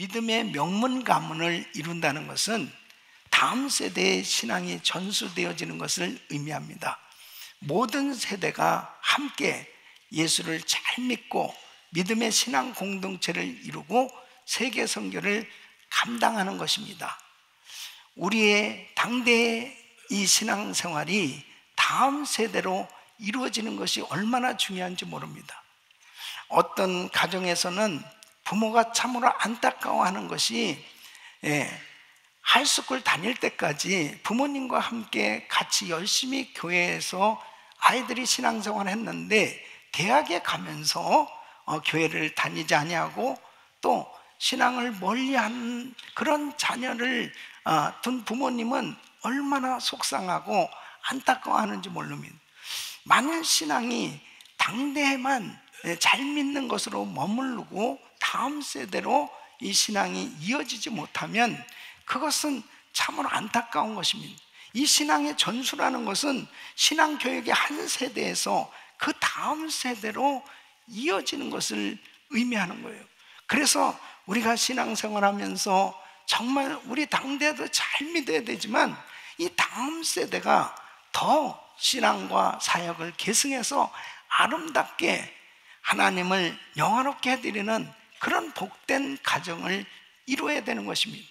믿음의 명문 가문을 이룬다는 것은 다음 세대의 신앙이 전수되어지는 것을 의미합니다. 모든 세대가 함께 예수를 잘 믿고 믿음의 신앙 공동체를 이루고 세계 선교를 감당하는 것입니다. 우리의 당대의 이 신앙생활이 다음 세대로 이루어지는 것이 얼마나 중요한지 모릅니다. 어떤 가정에서는 부모가 참으로 안타까워하는 것이 하이스쿨 다닐 때까지 부모님과 함께 같이 열심히 교회에서 아이들이 신앙생활을 했는데 대학에 가면서 교회를 다니지 아니하고 또 신앙을 멀리하는 그런 자녀를 둔 부모님은 얼마나 속상하고 안타까워하는지 모릅니다. 만일 신앙이 당대에만 잘 믿는 것으로 머무르고 다음 세대로 이 신앙이 이어지지 못하면 그것은 참으로 안타까운 것입니다. 이 신앙의 전수라는 것은 신앙교육의 한 세대에서 그 다음 세대로 이어지는 것을 의미하는 거예요. 그래서 우리가 신앙생활하면서 정말 우리 당대도 잘 믿어야 되지만 이 다음 세대가 더 신앙과 사역을 계승해서 아름답게 하나님을 영화롭게 해드리는 그런 복된 가정을 이루어야 되는 것입니다.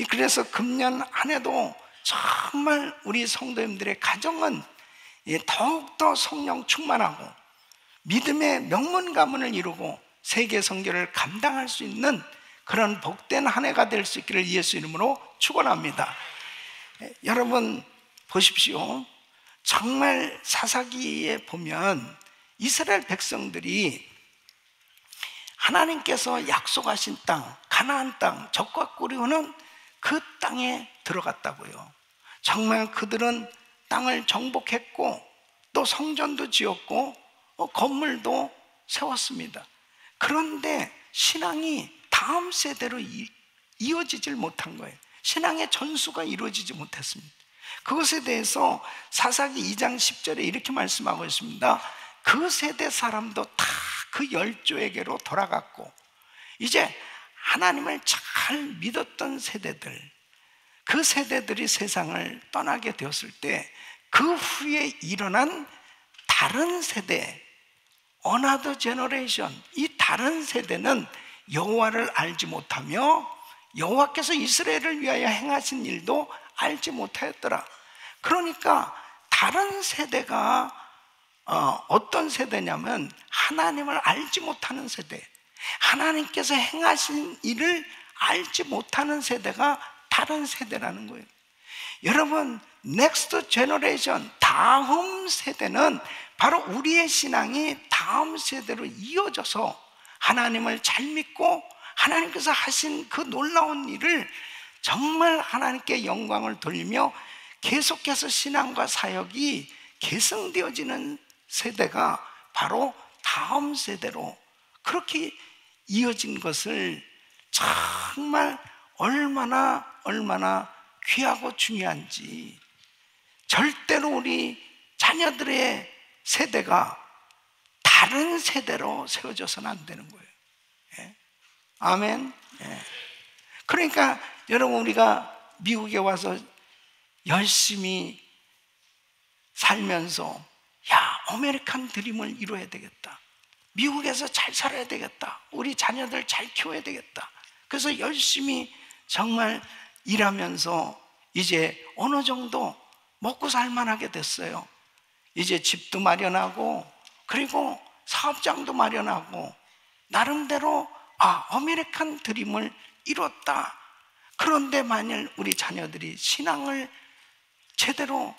그래서 금년 한 해도 정말 우리 성도님들의 가정은 더욱더 성령 충만하고 믿음의 명문 가문을 이루고 세계 선교를 감당할 수 있는 그런 복된 한 해가 될 수 있기를 예수 이름으로 축원합니다. 여러분 보십시오. 정말 사사기에 보면 이스라엘 백성들이 하나님께서 약속하신 땅, 가나안 땅, 적과 꿀이 흐르는 그 땅에 들어갔다고요. 정말 그들은 땅을 정복했고 또 성전도 지었고 건물도 세웠습니다. 그런데 신앙이 다음 세대로 이어지질 못한 거예요. 신앙의 전수가 이루어지지 못했습니다. 그것에 대해서 사사기 2장 10절에 이렇게 말씀하고 있습니다. 그 세대 사람도 다 그 열조에게로 돌아갔고 이제 하나님을 잘 믿었던 세대들, 그 세대들이 세상을 떠나게 되었을 때 그 후에 일어난 다른 세대, Another generation, 이 다른 세대는 여호와를 알지 못하며 여호와께서 이스라엘을 위하여 행하신 일도 알지 못하였더라. 그러니까 다른 세대가 어떤 세대냐면 하나님을 알지 못하는 세대, 하나님께서 행하신 일을 알지 못하는 세대가 다른 세대라는 거예요. 여러분, 넥스트 제너레이션, 다음 세대는 바로 우리의 신앙이 다음 세대로 이어져서 하나님을 잘 믿고 하나님께서 하신 그 놀라운 일을 정말 하나님께 영광을 돌리며 계속해서 신앙과 사역이 계승되어지는 세대가 바로 다음 세대로 그렇게 이어진 것을 정말 얼마나 귀하고 중요한지, 절대로 우리 자녀들의 세대가 다른 세대로 세워져서는 안 되는 거예요. 예? 아멘. 예. 그러니까 여러분, 우리가 미국에 와서 열심히 살면서 아메리칸 드림을 이루어야 되겠다, 미국에서 잘 살아야 되겠다, 우리 자녀들 잘 키워야 되겠다, 그래서 열심히 정말 일하면서 이제 어느 정도 먹고 살만하게 됐어요. 이제 집도 마련하고 그리고 사업장도 마련하고 나름대로 아메리칸 드림을 이뤘다. 그런데 만일 우리 자녀들이 신앙을 제대로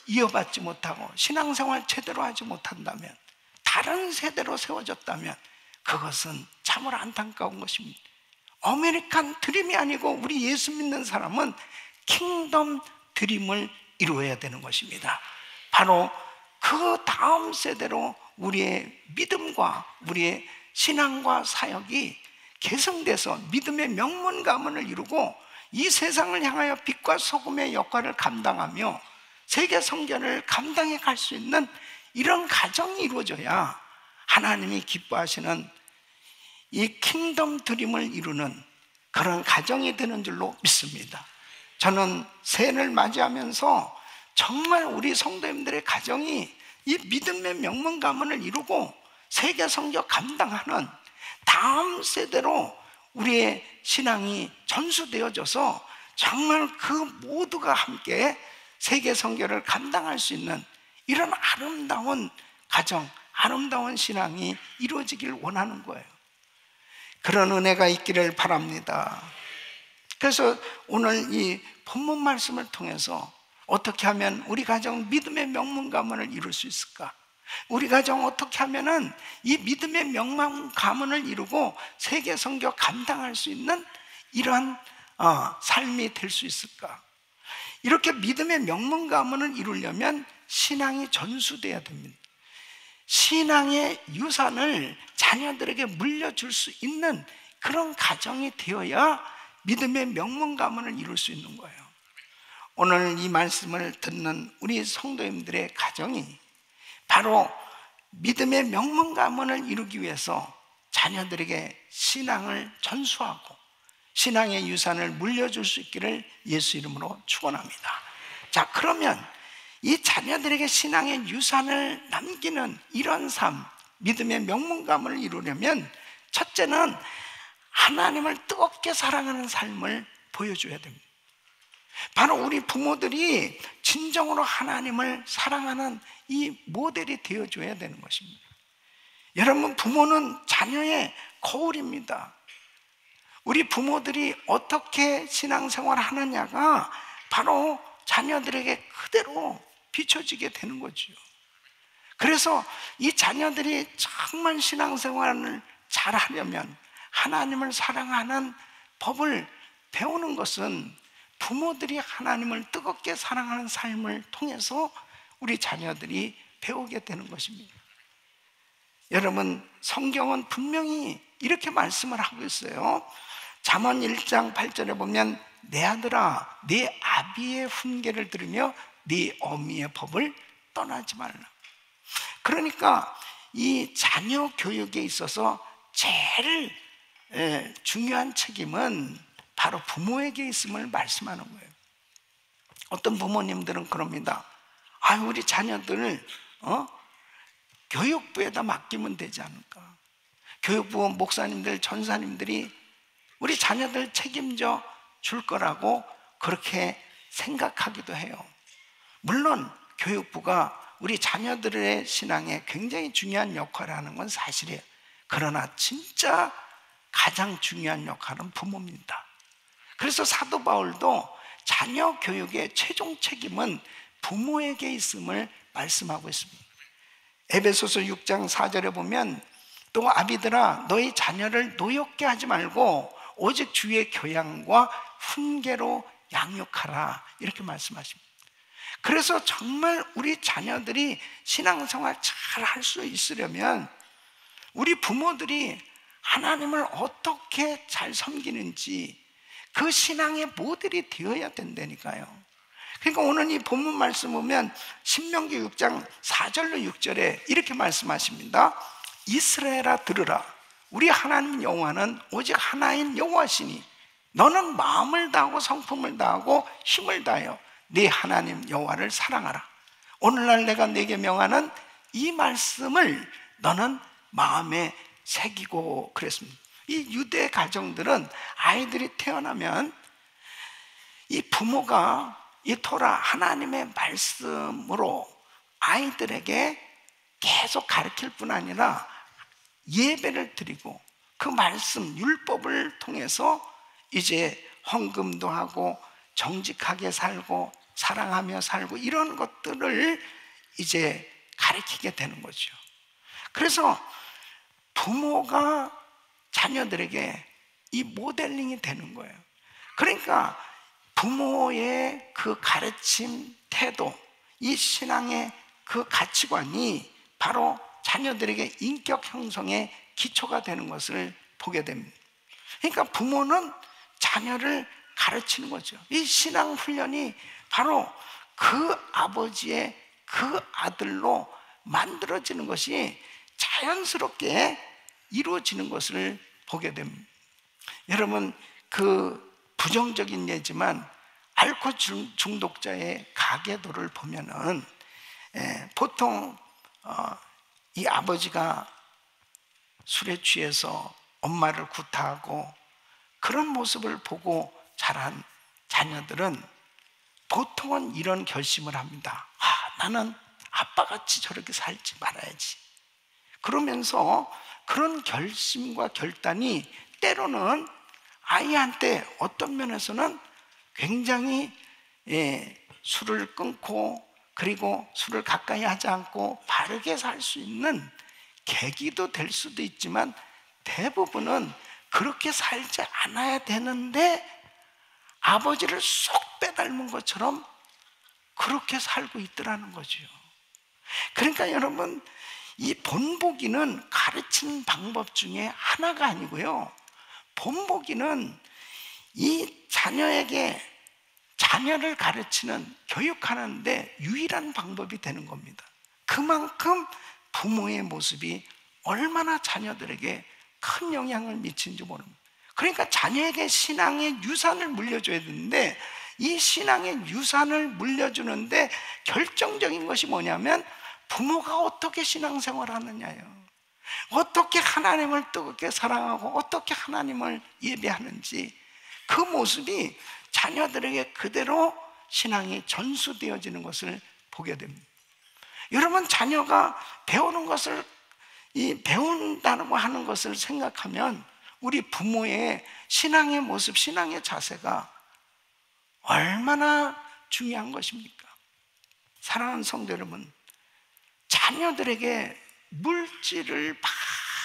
이어받지 못하고 신앙생활 제대로 하지 못한다면, 다른 세대로 세워졌다면 그것은 참으로 안타까운 것입니다. 아메리칸 드림이 아니고 우리 예수 믿는 사람은 킹덤 드림을 이루어야 되는 것입니다. 바로 그 다음 세대로 우리의 믿음과 우리의 신앙과 사역이 개성돼서 믿음의 명문 가문을 이루고 이 세상을 향하여 빛과 소금의 역할을 감당하며 세계 선교를 감당해 갈 수 있는 이런 가정이 이루어져야 하나님이 기뻐하시는 이 킹덤 드림을 이루는 그런 가정이 되는 줄로 믿습니다. 저는 새해를 맞이하면서 정말 우리 성도님들의 가정이 이 믿음의 명문 가문을 이루고 세계 성교 감당하는 다음 세대로 우리의 신앙이 전수되어져서 정말 그 모두가 함께 세계 성교를 감당할 수 있는 이런 아름다운 가정, 아름다운 신앙이 이루어지길 원하는 거예요. 그런 은혜가 있기를 바랍니다. 그래서 오늘 이 본문 말씀을 통해서 어떻게 하면 우리 가정 믿음의 명문 가문을 이룰 수 있을까? 우리 가정 어떻게 하면은 이 믿음의 명문 가문을 이루고 세계 선교 감당할 수 있는 이러한 삶이 될 수 있을까? 이렇게 믿음의 명문 가문을 이루려면 신앙이 전수돼야 됩니다. 신앙의 유산을 자녀들에게 물려줄 수 있는 그런 가정이 되어야 믿음의 명문 가문을 이룰 수 있는 거예요. 오늘 이 말씀을 듣는 우리 성도님들의 가정이 바로 믿음의 명문 가문을 이루기 위해서 자녀들에게 신앙을 전수하고 신앙의 유산을 물려줄 수 있기를 예수 이름으로 축원합니다. 자, 그러면 이 자녀들에게 신앙의 유산을 남기는 이런 삶, 믿음의 명문 가문을 이루려면 첫째는 하나님을 뜨겁게 사랑하는 삶을 보여줘야 됩니다. 바로 우리 부모들이 진정으로 하나님을 사랑하는 이 모델이 되어줘야 되는 것입니다. 여러분, 부모는 자녀의 거울입니다. 우리 부모들이 어떻게 신앙생활을 하느냐가 바로 자녀들에게 그대로 비춰지게 되는 거죠. 그래서 이 자녀들이 정말 신앙생활을 잘하려면 하나님을 사랑하는 법을 배우는 것은 부모들이 하나님을 뜨겁게 사랑하는 삶을 통해서 우리 자녀들이 배우게 되는 것입니다. 여러분, 성경은 분명히 이렇게 말씀을 하고 있어요. 잠언 1장 8절에 보면 내 아들아, 네 아비의 훈계를 들으며 네 어미의 법을 떠나지 말라. 그러니까 이 자녀 교육에 있어서 제일 중요한 책임은 바로 부모에게 있음을 말씀하는 거예요. 어떤 부모님들은 그럽니다. 우리 자녀들 교육부에다 맡기면 되지 않을까? 교육부 목사님들, 전사님들이 우리 자녀들 책임져 줄 거라고 그렇게 생각하기도 해요. 물론 교육부가 우리 자녀들의 신앙에 굉장히 중요한 역할을 하는 건 사실이에요. 그러나 진짜 가장 중요한 역할은 부모입니다. 그래서 사도 바울도 자녀 교육의 최종 책임은 부모에게 있음을 말씀하고 있습니다. 에베소서 6장 4절에 보면 또 아비들아, 너희 자녀를 노엽게 하지 말고 오직 주의 교양과 훈계로 양육하라, 이렇게 말씀하십니다. 그래서 정말 우리 자녀들이 신앙생활 잘 할 수 있으려면 우리 부모들이 하나님을 어떻게 잘 섬기는지 그 신앙의 모델이 되어야 된다니까요. 그러니까 오늘 이 본문 말씀 보면 신명기 6장 4절로 6절에 이렇게 말씀하십니다. 이스라엘아 들으라, 우리 하나님 여호와는 오직 하나인 여호와시니 너는 마음을 다하고 성품을 다하고 힘을 다하여 네 하나님 여호와를 사랑하라. 오늘날 내가 네게 명하는 이 말씀을 너는 마음에 새기고 그랬습니다. 이 유대 가정들은 아이들이 태어나면 이 부모가 이 토라 하나님의 말씀으로 아이들에게 계속 가르칠 뿐 아니라 예배를 드리고 그 말씀 율법을 통해서 이제 헌금도 하고 정직하게 살고 사랑하며 살고 이런 것들을 이제 가르치게 되는 거죠. 그래서 부모가 자녀들에게 이 모델링이 되는 거예요. 그러니까 부모의 그 가르침 태도, 이 신앙의 그 가치관이 바로 자녀들에게 인격 형성의 기초가 되는 것을 보게 됩니다. 그러니까 부모는 자녀를 가르치는 거죠. 이 신앙 훈련이 바로 그 아버지의 그 아들로 만들어지는 것이 자연스럽게 이루어지는 것을 보게 됩니다. 여러분, 부정적인 예지만 알코올 중독자의 가계도를 보면은 보통 이 아버지가 술에 취해서 엄마를 구타하고 그런 모습을 보고 자란 자녀들은 보통은 이런 결심을 합니다. 나는 아빠같이 저렇게 살지 말아야지. 그러면서 그런 결심과 결단이 때로는 아이한테 어떤 면에서는 굉장히 술을 끊고 그리고 술을 가까이 하지 않고 바르게 살 수 있는 계기도 될 수도 있지만 대부분은 그렇게 살지 않아야 되는데 아버지를 쏙 빼닮은 것처럼 그렇게 살고 있더라는 거죠. 그러니까 여러분, 이 본보기는 가르치는 방법 중에 하나가 아니고요, 본보기는 이 자녀에게 자녀를 가르치는, 교육하는데 유일한 방법이 되는 겁니다. 그만큼 부모의 모습이 얼마나 자녀들에게 큰 영향을 미치는지 모릅니다. 그러니까 자녀에게 신앙의 유산을 물려줘야 되는데, 이 신앙의 유산을 물려주는데 결정적인 것이 뭐냐면 부모가 어떻게 신앙생활을 하느냐예요. 어떻게 하나님을 뜨겁게 사랑하고 어떻게 하나님을 예배하는지, 그 모습이 자녀들에게 그대로 신앙이 전수되어지는 것을 보게 됩니다. 여러분, 자녀가 배우는 것을, 배운다고 하는 것을 생각하면 우리 부모의 신앙의 모습, 신앙의 자세가 얼마나 중요한 것입니까? 사랑하는 성도 여러분, 자녀들에게 물질을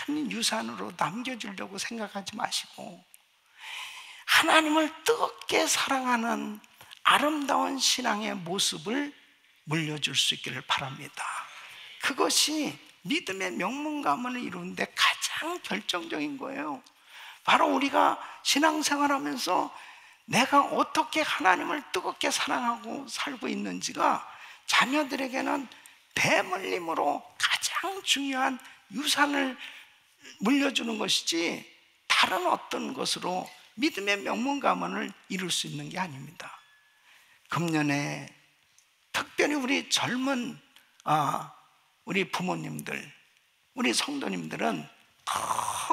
많은 유산으로 남겨주려고 생각하지 마시고 하나님을 뜨겁게 사랑하는 아름다운 신앙의 모습을 물려줄 수 있기를 바랍니다. 그것이 믿음의 명문가문을 이루는데 가장 결정적인 거예요. 바로 우리가 신앙생활하면서 내가 어떻게 하나님을 뜨겁게 사랑하고 살고 있는지가 자녀들에게는 대물림으로 가장 중요한 유산을 물려주는 것이지 다른 어떤 것으로 믿음의 명문가문을 이룰 수 있는 게 아닙니다. 금년에 특별히 우리 젊은 우리 부모님들, 우리 성도님들은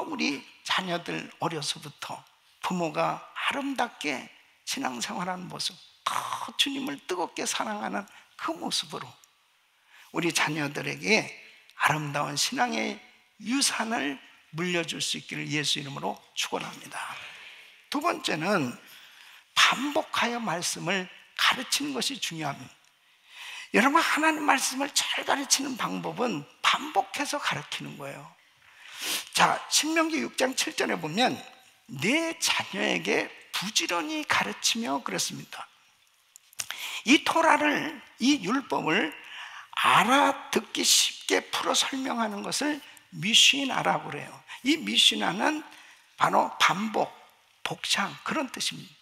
우리 자녀들 어려서부터 부모가 아름답게 신앙생활하는 모습, 주님을 뜨겁게 사랑하는 그 모습으로 우리 자녀들에게 아름다운 신앙의 유산을 물려줄 수 있기를 예수 이름으로 축원합니다. 두 번째는 반복하여 말씀을 가르치는 것이 중요합니다. 여러분, 하나님 말씀을 잘 가르치는 방법은 반복해서 가르치는 거예요. 자, 신명기 6장 7절에 보면 내 자녀에게 부지런히 가르치며 그랬습니다. 이 토라를, 이 율법을 알아듣기 쉽게 풀어 설명하는 것을 미시나라고 그래요. 이 미시나는 바로 반복, 복창, 그런 뜻입니다.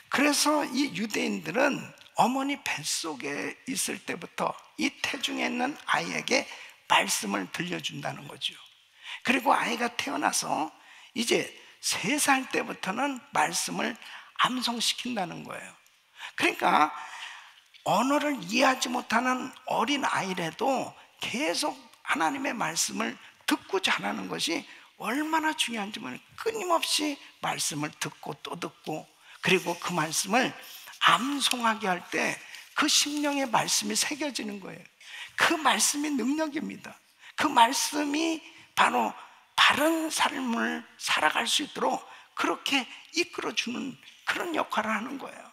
그래서 이 유대인들은 어머니 뱃속에 있을 때부터 이 태중에 있는 아이에게 말씀을 들려준다는 거죠. 그리고 아이가 태어나서 이제 3살 때부터는 말씀을 암송시킨다는 거예요. 그러니까 언어를 이해하지 못하는 어린 아이라도 계속 하나님의 말씀을 듣고 자라는 것이 얼마나 중요한지 모르겠어요. 끊임없이 말씀을 듣고 또 듣고, 그리고 그 말씀을 암송하게 할 때 그 심령의 말씀이 새겨지는 거예요. 그 말씀이 능력입니다. 그 말씀이 바로 바른 삶을 살아갈 수 있도록 그렇게 이끌어주는 그런 역할을 하는 거예요.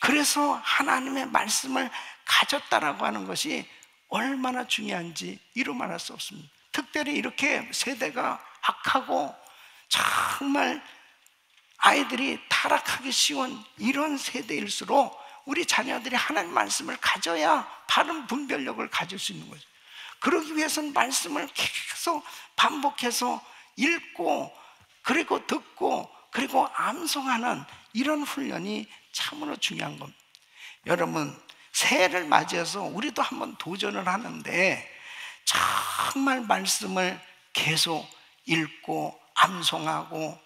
그래서 하나님의 말씀을 가졌다라고 하는 것이 얼마나 중요한지 이루 말할 수 없습니다. 특별히 이렇게 세대가 악하고 정말 아이들이 타락하기 쉬운 이런 세대일수록 우리 자녀들이 하나님 말씀을 가져야 바른 분별력을 가질 수 있는 거죠. 그러기 위해서는 말씀을 계속 반복해서 읽고, 그리고 듣고, 그리고 암송하는 이런 훈련이 참으로 중요한 겁니다. 여러분, 새해를 맞이해서 우리도 한번 도전을 하는데 정말 말씀을 계속 읽고 암송하고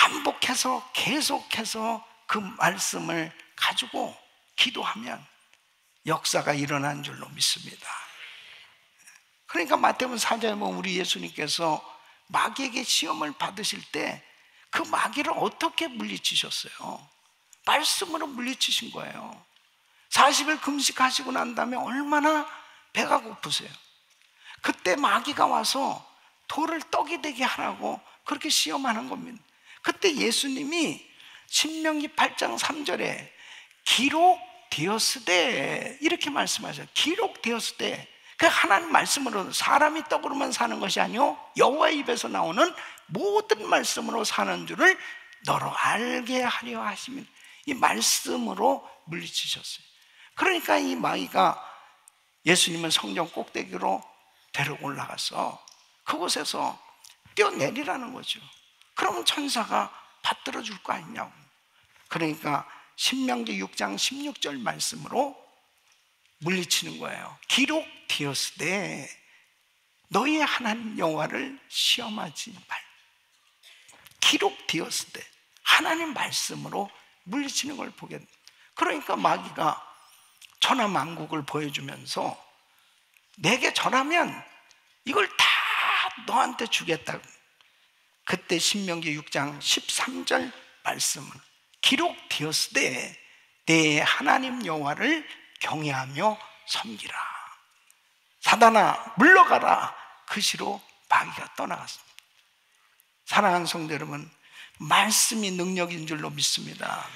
반복해서 계속해서 그 말씀을 가지고 기도하면 역사가 일어난 줄로 믿습니다. 그러니까 마태복음 4장에 보면 우리 예수님께서 마귀에게 시험을 받으실 때 그 마귀를 어떻게 물리치셨어요? 말씀으로 물리치신 거예요. 40일 금식하시고 난 다음에 얼마나 배가 고프세요. 그때 마귀가 와서 돌을 떡이 되게 하라고 그렇게 시험하는 겁니다. 그때 예수님이 신명기 8장 3절에 기록되었으되 이렇게 말씀하셔요. 기록되었으되, 그 하나님 말씀으로 사람이 떡으로만 사는 것이 아니요 여호와의 입에서 나오는 모든 말씀으로 사는 줄을 너로 알게 하려 하시면, 이 말씀으로 물리치셨어요. 그러니까 이 마귀가 예수님은 성전 꼭대기로 데리고 올라가서 그곳에서 뛰어내리라는 거죠. 그러면 천사가 받들어 줄 거 아니냐고. 그러니까 신명기 6장 16절 말씀으로 물리치는 거예요. 기록되었으되 너희 하나님 여호와를 시험하지 말. 기록되었으되 하나님 말씀으로 물리치는 걸 보게 됩니다. 그러니까 마귀가 천하만국을 보여주면서 내게 전하면 이걸 다 너한테 주겠다고. 그때 신명기 6장 13절 말씀은 기록되었으되 내 하나님 여호와를 경외하며 섬기라. 사단아 물러가라. 그 시로 마귀가 떠나갔습니다. 사랑하는 성도 여러분, 말씀이 능력인 줄로 믿습니다.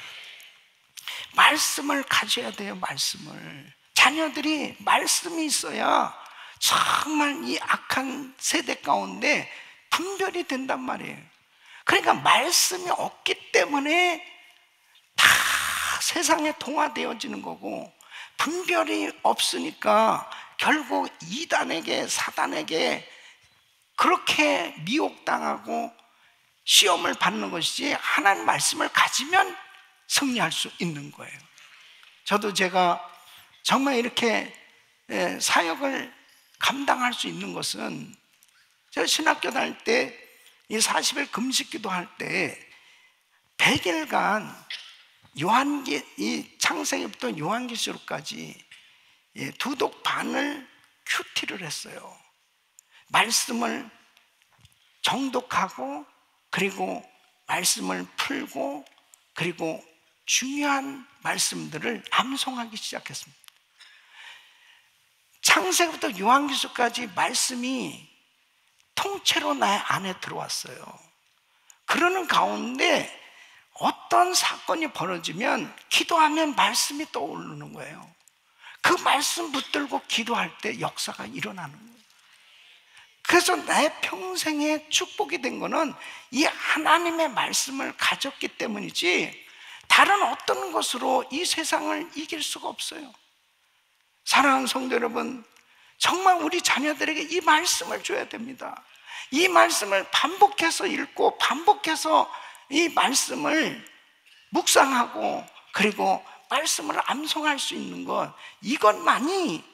말씀을 가져야 돼요. 말씀을. 자녀들이 말씀이 있어야 정말 이 악한 세대 가운데 분별이 된단 말이에요. 그러니까 말씀이 없기 때문에 다 세상에 동화되어지는 거고, 분별이 없으니까 결국 이단에게, 사단에게 그렇게 미혹당하고 시험을 받는 것이지, 하나님 말씀을 가지면 승리할 수 있는 거예요. 저도 제가 정말 이렇게 사역을 감당할 수 있는 것은, 제가 신학교 다닐 때 이 40일 금식기도 할 때 100일간 이 창세기부터 요한계시록까지 두독 반을 큐티를 했어요. 말씀을 정독하고, 그리고 말씀을 풀고, 그리고 중요한 말씀들을 암송하기 시작했습니다. 창세기부터 요한계시록까지 말씀이 통째로 내 안에 들어왔어요. 그러는 가운데 어떤 사건이 벌어지면 기도하면 말씀이 떠오르는 거예요. 그 말씀 붙들고 기도할 때 역사가 일어나는 거예요. 그래서 내 평생에 축복이 된 거는 이 하나님의 말씀을 가졌기 때문이지, 다른 어떤 것으로 이 세상을 이길 수가 없어요. 사랑하는 성도 여러분, 정말 우리 자녀들에게 이 말씀을 줘야 됩니다. 이 말씀을 반복해서 읽고 반복해서 이 말씀을 묵상하고, 그리고 말씀을 암송할 수 있는 것, 이것만이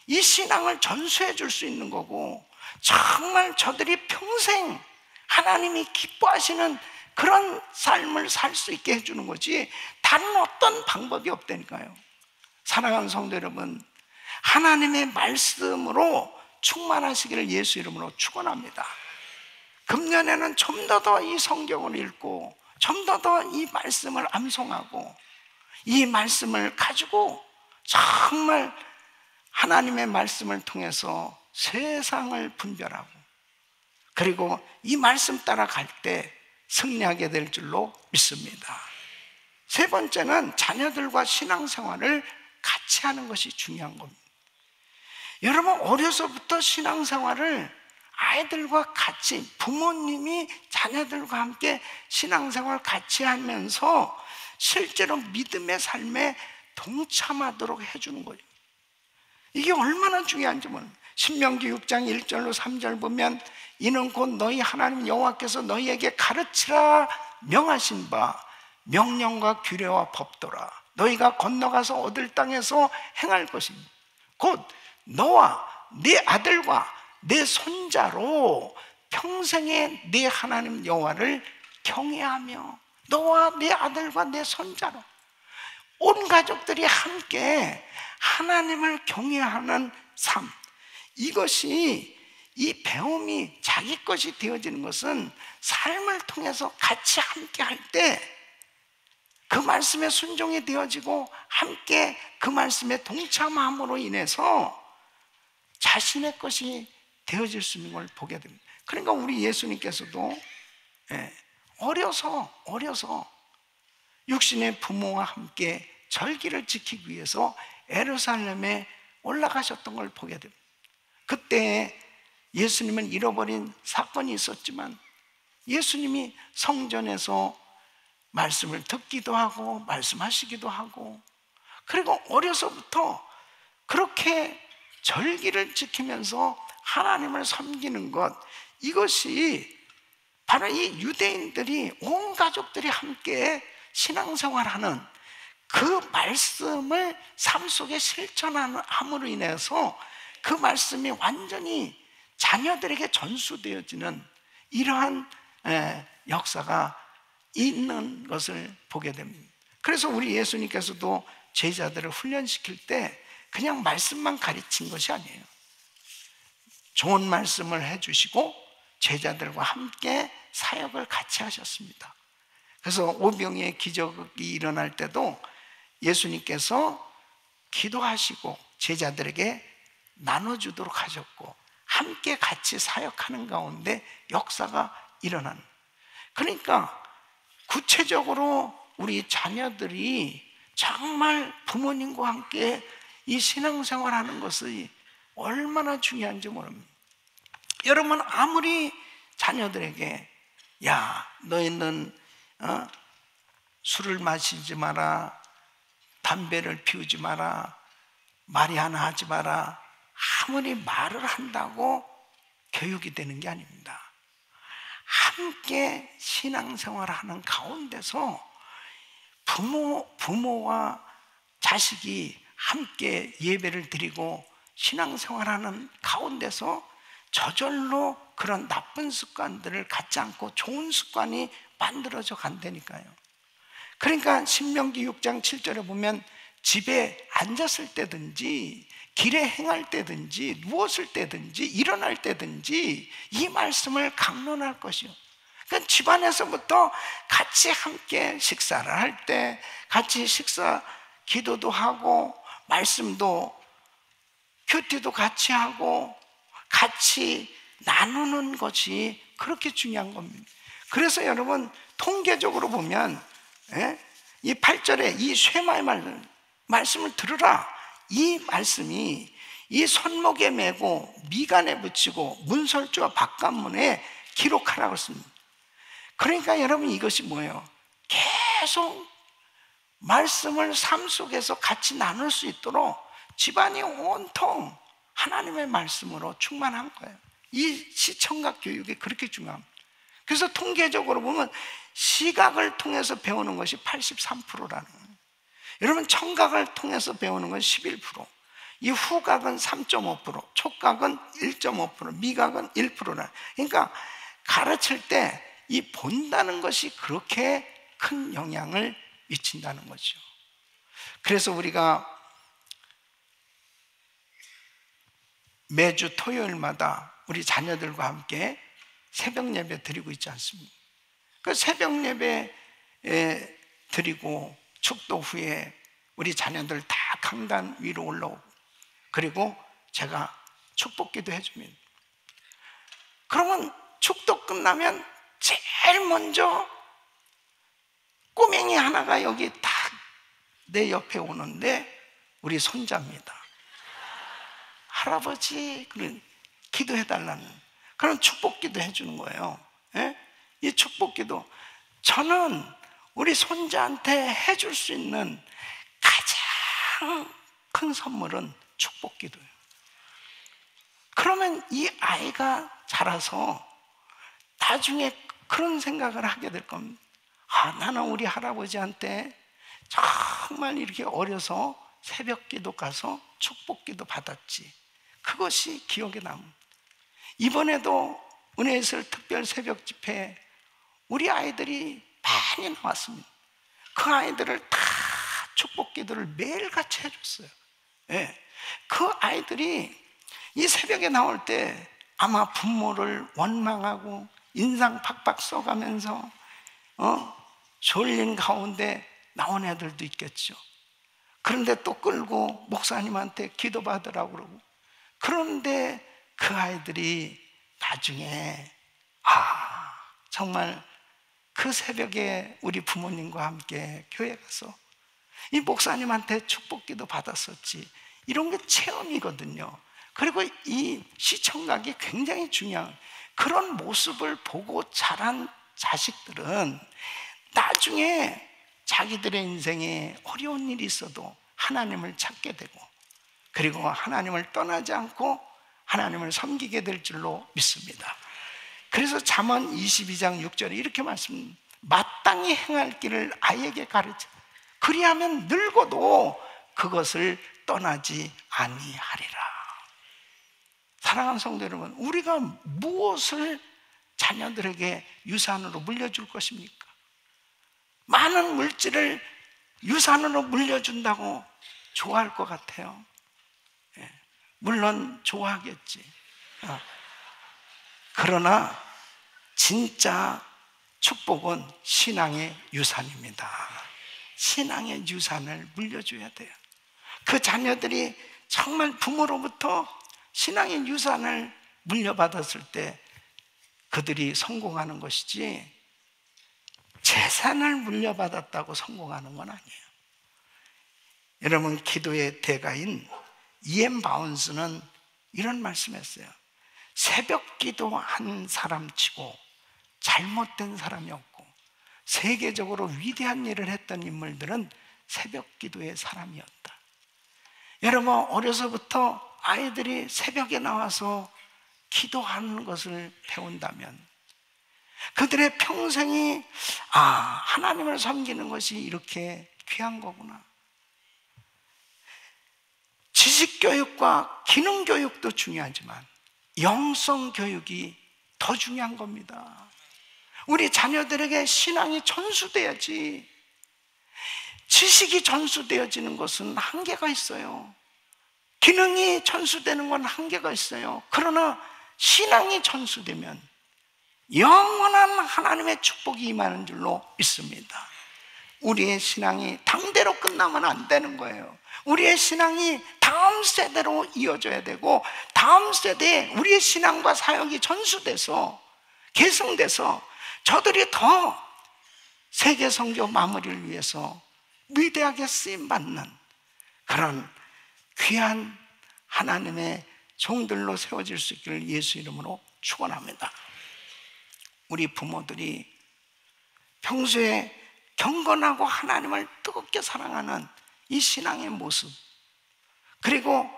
이 신앙을 전수해 줄 수 있는 거고, 정말 저들이 평생 하나님이 기뻐하시는 그런 삶을 살 수 있게 해주는 거지, 다른 어떤 방법이 없다니까요. 사랑하는 성도 여러분, 하나님의 말씀으로 충만하시기를 예수 이름으로 축원합니다. 금년에는 좀 더 이 성경을 읽고, 좀 더 이 말씀을 암송하고, 이 말씀을 가지고 정말 하나님의 말씀을 통해서 세상을 분별하고, 그리고 이 말씀 따라 갈 때 승리하게 될 줄로 믿습니다. 세 번째는 자녀들과 신앙생활을 같이 하는 것이 중요한 겁니다. 여러분, 어려서부터 신앙생활을 아이들과 같이, 부모님이 자녀들과 함께 신앙생활 같이 하면서 실제로 믿음의 삶에 동참하도록 해주는 거예요. 이게 얼마나 중요한지 모릅니다. 신명기 6장 1절로 3절 보면 이는 곧 너희 하나님 여호와께서 너희에게 가르치라 명하신 바 명령과 규례와 법도라. 너희가 건너가서 얻을 땅에서 행할 것입니다. 곧 너와 네 아들과 내 손자로 평생에 네 하나님 여호와를 경외하며 너와 내 아들과 내 손자로 온 가족들이 함께 하나님을 경외하는 삶, 이것이, 이 배움이 자기 것이 되어지는 것은 삶을 통해서 같이 함께 할 때 그 말씀에 순종이 되어지고 함께 그 말씀에 동참함으로 인해서 자신의 것이 되어질 수 있는 걸 보게 됩니다. 그러니까 우리 예수님께서도 어려서 육신의 부모와 함께 절기를 지키기 위해서 예루살렘에 올라가셨던 걸 보게 됩니다. 그때 예수님은 잃어버린 사건이 있었지만 예수님이 성전에서 말씀을 듣기도 하고 말씀하시기도 하고, 그리고 어려서부터 그렇게 절기를 지키면서 하나님을 섬기는 것, 이것이 바로 이 유대인들이 온 가족들이 함께 신앙생활하는 그 말씀을 삶 속에 실천함으로 인해서 그 말씀이 완전히 자녀들에게 전수되어지는 이러한 역사가 있는 것을 보게 됩니다. 그래서 우리 예수님께서도 제자들을 훈련시킬 때 그냥 말씀만 가르친 것이 아니에요. 좋은 말씀을 해주시고 제자들과 함께 사역을 같이 하셨습니다. 그래서 오병이의 기적이 일어날 때도 예수님께서 기도하시고 제자들에게 나눠주도록 하셨고 함께 같이 사역하는 가운데 역사가 일어나는, 그러니까 구체적으로 우리 자녀들이 정말 부모님과 함께 이 신앙생활하는 것이 얼마나 중요한지 모릅니다. 여러분, 아무리 자녀들에게 야, 너희는 술을 마시지 마라, 담배를 피우지 마라, 말이 하나 하지 마라, 아무리 말을 한다고 교육이 되는 게 아닙니다. 함께 신앙생활을 하는 가운데서 부모와 자식이 함께 예배를 드리고 신앙생활하는 가운데서 저절로 그런 나쁜 습관들을 갖지 않고 좋은 습관이 만들어져 간다니까요. 그러니까 신명기 6장 7절에 보면 집에 앉았을 때든지 길에 행할 때든지 누웠을 때든지 일어날 때든지 이 말씀을 강론할 것이요. 그러니까 집안에서부터 같이 함께 식사를 할 때 같이 기도도 하고 말씀도 큐티도 같이 하고 같이 나누는 것이 그렇게 중요한 겁니다. 그래서 여러분, 통계적으로 보면 이 8절에 이 쇠마의 말씀을 들으라, 이 말씀이 이 손목에 메고 미간에 붙이고 문설주와 바깥문에 기록하라고 했습니다. 그러니까 여러분, 이것이 뭐예요? 계속 말씀을 삶 속에서 같이 나눌 수 있도록 집안이 온통 하나님의 말씀으로 충만한 거예요. 이 시청각 교육이 그렇게 중요합니다. 그래서 통계적으로 보면 시각을 통해서 배우는 것이 83%라는 거예요. 여러분, 청각을 통해서 배우는 건 11%, 이 후각은 3.5%, 촉각은 1.5%, 미각은 1%라. 그러니까 가르칠 때 이 본다는 것이 그렇게 큰 영향을 미친다는 거죠. 그래서 우리가 매주 토요일마다 우리 자녀들과 함께 새벽 예배 드리고 있지 않습니까? 그 새벽 예배 드리고 축도 후에 우리 자녀들 다 강단 위로 올라오고, 그리고 제가 축복기도 해줍니다. 그러면 축도 끝나면 제일 먼저 꼬맹이 하나가 여기 딱 내 옆에 오는데 우리 손자입니다. 할아버지, 그런 기도해달라는 그런 축복기도 해주는 거예요. 이 축복기도 저는 우리 손자한테 해줄 수 있는 가장 큰 선물은 축복기도예요. 그러면 이 아이가 자라서 나중에 그런 생각을 하게 될 겁니다. 아, 나는 우리 할아버지한테 정말 이렇게 어려서 새벽기도 가서 축복기도 받았지. 그것이 기억에 남습니다. 이번에도 은혜의술 특별 새벽 집회 우리 아이들이 많이 나왔습니다. 그 아이들을 다 축복 기도를 매일같이 해줬어요. 예. 그 아이들이 이 새벽에 나올 때 아마 부모를 원망하고 인상 팍팍 써가면서 졸린 가운데 나온 애들도 있겠죠. 그런데 또 끌고 목사님한테 기도받으라고 그러고, 그런데 그 아이들이 나중에 정말 그 새벽에 우리 부모님과 함께 교회 가서 이 목사님한테 축복기도 받았었지, 이런 게 체험이거든요. 그리고 이 시청각이 굉장히 중요한, 그런 모습을 보고 자란 자식들은 나중에 자기들의 인생에 어려운 일이 있어도 하나님을 찾게 되고, 그리고 하나님을 떠나지 않고 하나님을 섬기게 될 줄로 믿습니다. 그래서 잠언 22장 6절에 이렇게 말씀합니다. 마땅히 행할 길을 아이에게 가르쳐, 그리하면 늙어도 그것을 떠나지 아니하리라. 사랑하는 성도 여러분, 우리가 무엇을 자녀들에게 유산으로 물려줄 것입니까? 많은 물질을 유산으로 물려준다고 좋아할 것 같아요. 물론 좋아하겠지. 그러나 진짜 축복은 신앙의 유산입니다. 신앙의 유산을 물려줘야 돼요. 그 자녀들이 정말 부모로부터 신앙의 유산을 물려받았을 때 그들이 성공하는 것이지, 재산을 물려받았다고 성공하는 건 아니에요. 여러분, 기도의 대가인 E.M. 바운스는 이런 말씀했어요. 새벽 기도한 사람 치고 잘못된 사람이 없고, 세계적으로 위대한 일을 했던 인물들은 새벽 기도의 사람이었다. 여러분, 어려서부터 아이들이 새벽에 나와서 기도하는 것을 배운다면 그들의 평생이 하나님을 섬기는 것이 이렇게 귀한 거구나. 지식교육과 기능교육도 중요하지만 영성교육이 더 중요한 겁니다. 우리 자녀들에게 신앙이 전수돼야지. 지식이 전수되어지는 것은 한계가 있어요. 기능이 전수되는 건 한계가 있어요. 그러나 신앙이 전수되면 영원한 하나님의 축복이 임하는 줄로 믿습니다. 우리의 신앙이 당대로 끝나면 안 되는 거예요. 우리의 신앙이 다음 세대로 이어져야 되고, 다음 세대에 우리의 신앙과 사역이 전수돼서 계승돼서 저들이 더 세계 선교 마무리를 위해서 위대하게 쓰임받는 그런 귀한 하나님의 종들로 세워질 수 있기를 예수 이름으로 축원합니다. 우리 부모들이 평소에 경건하고 하나님을 뜨겁게 사랑하는 이 신앙의 모습, 그리고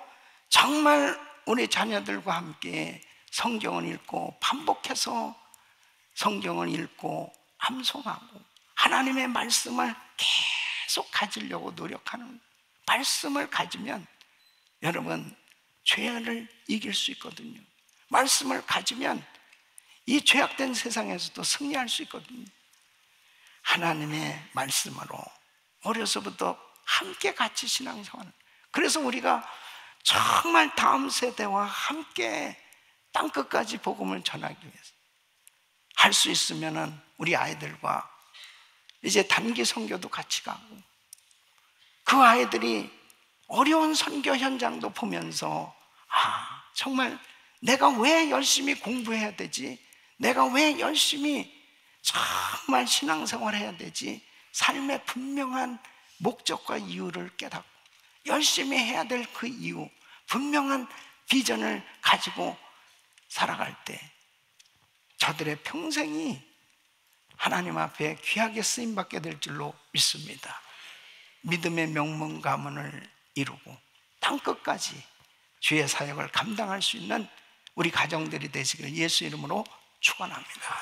정말 우리 자녀들과 함께 성경을 읽고 반복해서 성경을 읽고 암송하고 하나님의 말씀을 계속 가지려고 노력하는, 말씀을 가지면 여러분 죄를 이길 수 있거든요. 말씀을 가지면 이 죄악된 세상에서도 승리할 수 있거든요. 하나님의 말씀으로 어려서부터 함께 같이 신앙생활을, 그래서 우리가 정말 다음 세대와 함께 땅끝까지 복음을 전하기 위해서 할 수 있으면은 우리 아이들과 이제 단기 선교도 같이 가고, 그 아이들이 어려운 선교 현장도 보면서 정말 내가 왜 열심히 공부해야 되지? 내가 왜 열심히 정말 신앙생활 해야 되지? 삶의 분명한 목적과 이유를 깨닫고 열심히 해야 될 그 이유, 분명한 비전을 가지고 살아갈 때 저들의 평생이 하나님 앞에 귀하게 쓰임받게 될 줄로 믿습니다. 믿음의 명문 가문을 이루고 땅끝까지 주의 사역을 감당할 수 있는 우리 가정들이 되시기를 예수 이름으로 축원합니다.